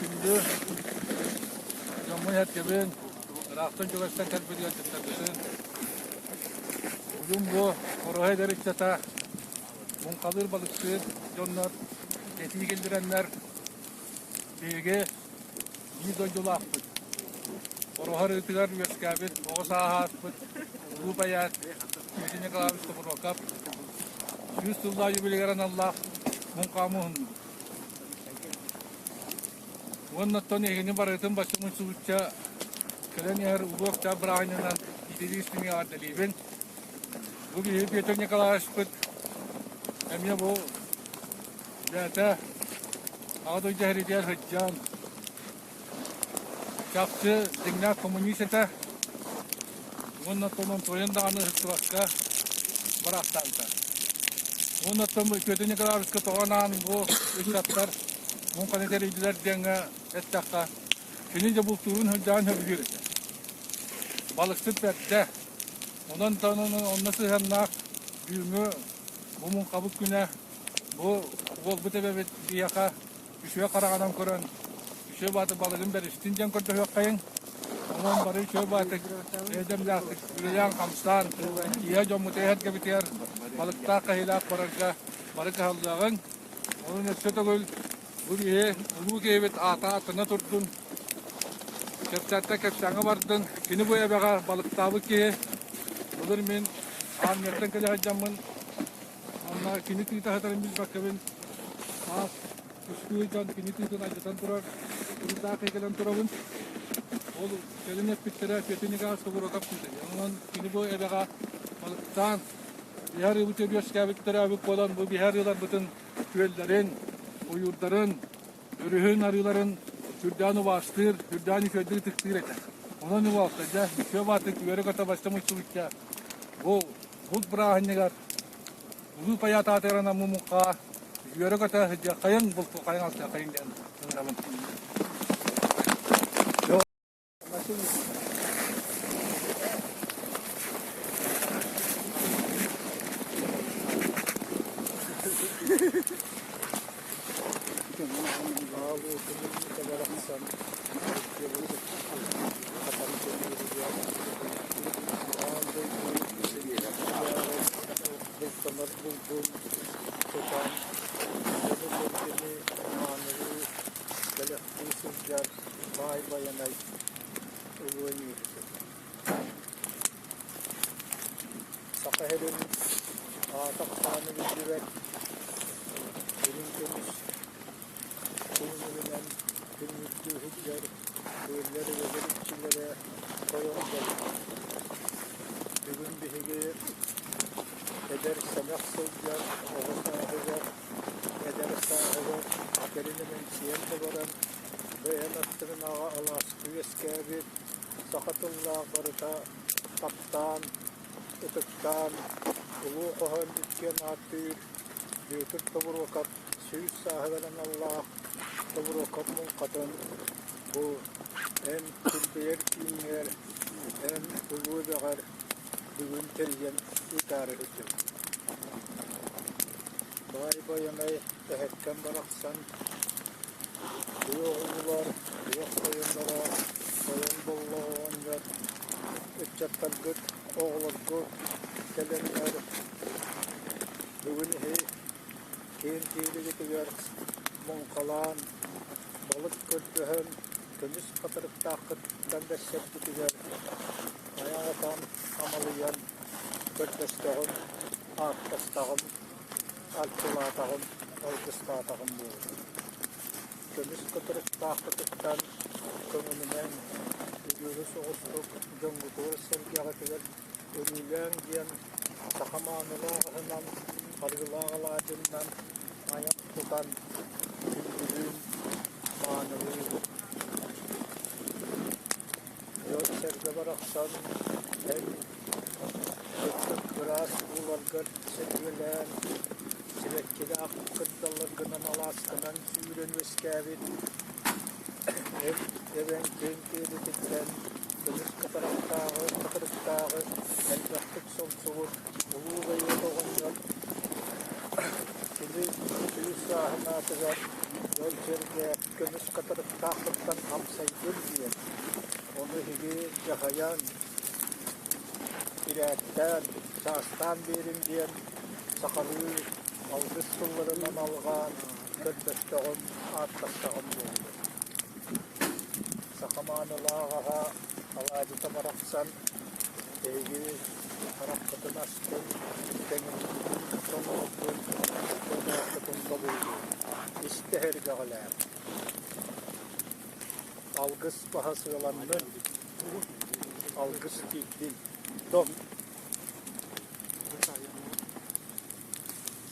Şimdi Cumhuriyet gibi Raktan Çukur'dan kalbediyor çıtırdırsın. Bugün bu Korohay Derikçata Munkalır balıkçı jonlar etiği geldirenler bilgi bir donculu akpıt. Korohay rütüler üyetkabit, o saha akpıt, bu bayat, yüzüne kalavuz topur vakap. Yüzsüzlüğü yübülgeren Allah munkamı hundu. Ondan yeni baratın başımın suçça kelen yer ubokta brahinadan idili istimi adalibin. Bu bir yetenekli kalaşpıt. Emiye bu zaten ağda cehridiyer hıccan. Çapçı dinler komünistete. Ondan toyunda anı hıskıvakka bıraktağında. Ondan yetenekli kalaşpıt oğanan bu ışatlar. Mungkin dari diler denga etakka. Şimdi de bu turun hıccan hıbgir. Balıkçı pette. Ondan onnası hennak büyümü bu munkabık güne bu bu tebe diyaka düşüye karaganam koran düşüye batı balığın beri istincan korda yok kayın onun bari düşüye batı edem yaktık yüleyen kamstan iya jomu tehet gibi tiyer balıkta kahilak koranka balık haldağın onun ötse de bu diye ulu kebet ata atına turtun kepsatta kepsanga vardın kini bu ebaga balıkta bu ki olur min anmerten kele hacamın amma kini tüyte hatarın biz bakabın as üstüyden kini tüyten acıtan turar bunu daha kekelen turabın ol kelime pittere petini gaz kabur akap tüyte yanılan kini bu ebaga balıktan bihar yılı tebiyas kabitleri abik olan bu bihar yılan bütün köylerin uyurların ürühün arıların hürdanı bastır hürdanı köyleri tıktır eter ona ne vaktaca köy batık yöre kata başlamış tuğutça bu brahannegar bu payat aterana mumuka yöre kata hıcca kayın bu kayın altı kayın den sanırım Sakahelin ataksanı bildiler. Benim temiz kumulunan kıymetli hüccar böyleleri ve belirtçilere koyulmalı. Bugün bir hikaye eder semek sözler, oğuz sahibi, eder sahibi, gelinimin siyente varan ve en attırın ağa alas kuyeskâbi, sakatullah barıta, kaptan, ötöktan, ulu kohan bitken atıyır, büyütür tabur vakap, süyüz sahibenen Allah, tabur vakap munkatın, bu en külbeyer kinyer, en ulu beğer, bugün telgen itarı hüccüm. Bay bayanay tehekkem baraksan, yoğullar, yok bayınlara, bayan bollağın ver, üccetten gıt, oğlak gıt, gelenler, bugün keyintiyeli getiver, munkalan, balık gördüğün, kömüs katırık takıttan destek getiver, ayağıtan amalıyan, gördüstağın, arttastağın, altçılatağın, algıstatağın bu. Kömüs katırık takıttan, kömünümen, yüzü soğustuk, döngü doğru sergiye getiver, ölülen diyen, sakamanılağından, hargılağılarından, ayak tutan, gündüzün, manevi. Yok sergi baraksan, hem ötük biraz uğlargır sergilen, sivekkide akıddalargınan alastınan suyuren veskabit, even kentiyeli titten, kılıç katırıktağı, elbettik sol soğuk, ulu ve yolu oğunlar, şimdi suyu sahına atılan yol içeride gümüş katırıp tahtıktan hamsaydır diye. Onu gibi yahayan biletten, çağıstan verin diyen sakarı algıs sularından algan kötbestağım, artbestağım oldu. Sakamanılağa alaycı tamaraksan Eği harakatın astın, denizin sonu olsun, sonu hakkında buldu. İşte her gağlar. Algıs bahası olanlar, algıs değil. Tom.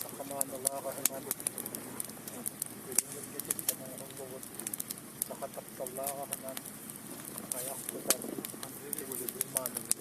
Sakamanılağa hemen ürünün getirdim onu olur. Sakatapsallağa hemen ayak tutar. Bilmanım.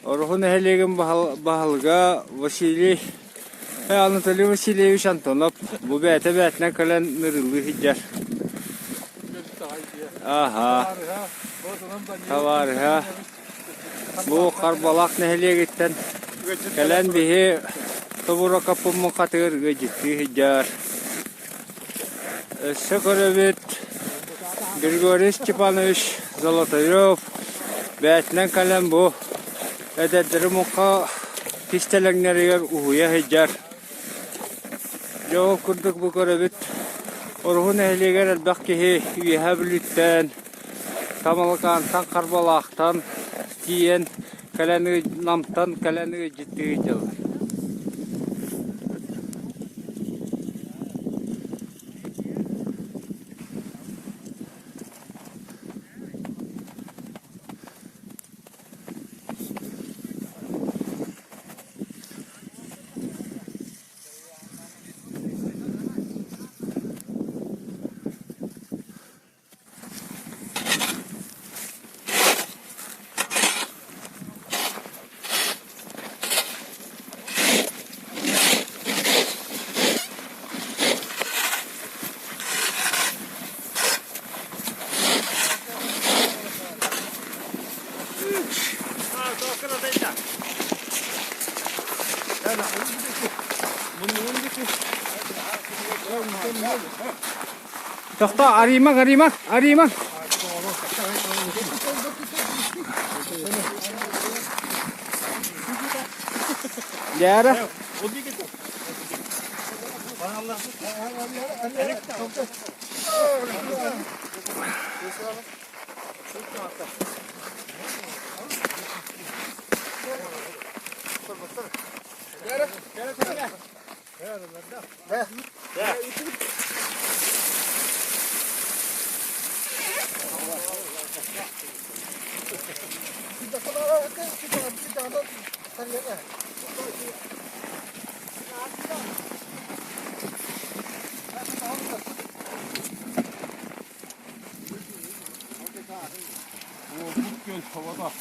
Orhun Ehelegin Bahalga Vasily Anatoly Vasilyevich Antonov bu bäte kalan nırılı hiccar. Aha. Tavar ha. Bu karbalak nehelegitten kalan bihi tabura kapımı katır gecikti hiccar. Sokorovit Grigory Stepanovich Zolotaryov bätlen kalan bu Ededleri muka pistelenleriyer uhuya hiccar. Yol kurduk bu korabit. Orhun ehliger elbaqkihi üyehabilitten tamalkan tan karbalaktan diyen kaleni namtan kaleni ciddi hiccar. Tohta arimak. Yara. Bu göl havada.